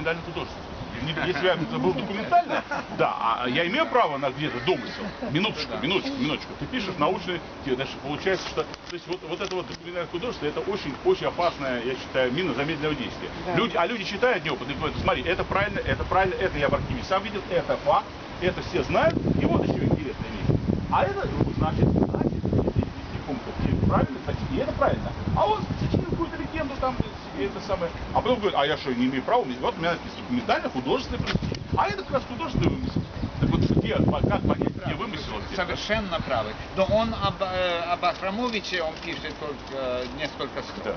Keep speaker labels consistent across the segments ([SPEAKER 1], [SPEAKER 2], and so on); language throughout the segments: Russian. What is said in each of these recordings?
[SPEAKER 1] документальное художество. Если это было документально, да, а я имею право на где-то домысел. Минуточку. Ты пишешь научный, значит, получается, что... То есть вот это вот документальное художество, это очень опасная, я считаю, мина замедленного действия. Да. Люди читают неопытные, говорят, смотри, это правильно, это я в архиве сам видел, это факт, это все знают, и вот еще интересная вещь. А это, значит, если каком-то правильно, и это правильно. А он сочинил какую-то легенду там, это самое. А потом говорит, а я что, не имею права? Вот у меня написано документально, художественное произведение. А это как раз художественный вымысел. Так вот, как понять, где вымысел?
[SPEAKER 2] Совершенно правы. Но он об Ахрамовиче, он пишет только несколько строк. Да.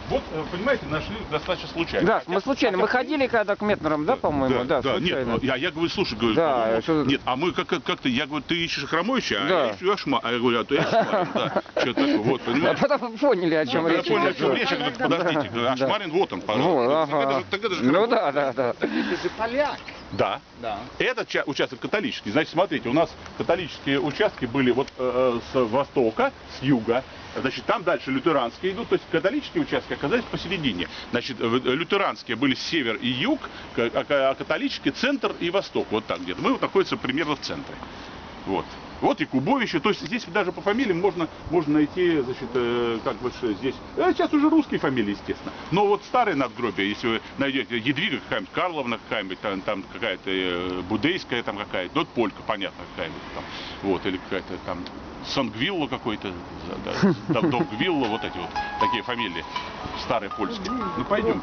[SPEAKER 1] Вот, понимаете, нашли достаточно случайно.
[SPEAKER 3] Да, мы случайно. Мы ходили когда к Метнерам, да, по-моему? Да,
[SPEAKER 1] случайно. Нет, я говорю, слушай, говорю,
[SPEAKER 3] да,
[SPEAKER 1] нет, а мы как-то, я говорю, ты ищешь Ахрамовича, а
[SPEAKER 3] да.
[SPEAKER 1] я ищу Ашмарин. А я говорю, а то я Ашмарин, да. Что такое, вот, понимаете?
[SPEAKER 3] А потом поняли, о чем речь.
[SPEAKER 1] Поняли, о чем речь, я говорю, подождите, Ашмарин, вот он, пожалуйста.
[SPEAKER 3] Так это же да.
[SPEAKER 2] Это же поляк.
[SPEAKER 1] Да. Этот участок католический. Значит, смотрите, у нас католические участки были вот с востока, с юга. Значит, там дальше лютеранские идут, то есть католические участки оказались посередине. Значит, лютеранские были север и юг, а католические центр и восток. Вот так где-то. Мы вот находимся примерно в центре. Вот и Кубовище. То есть здесь даже по фамилиям можно найти, значит, как бы здесь. Сейчас уже русские фамилии, естественно. Но вот старые надгробия, если вы найдете Едвига какая-нибудь, Карловна какая-нибудь, там какая-то Будейская там какая-то, ну это Полька, понятно, какая-нибудь там. Вот, или какая-то там Сангвилла какой-то, Довгвилла, вот эти вот такие фамилии старые польские. Ну пойдем.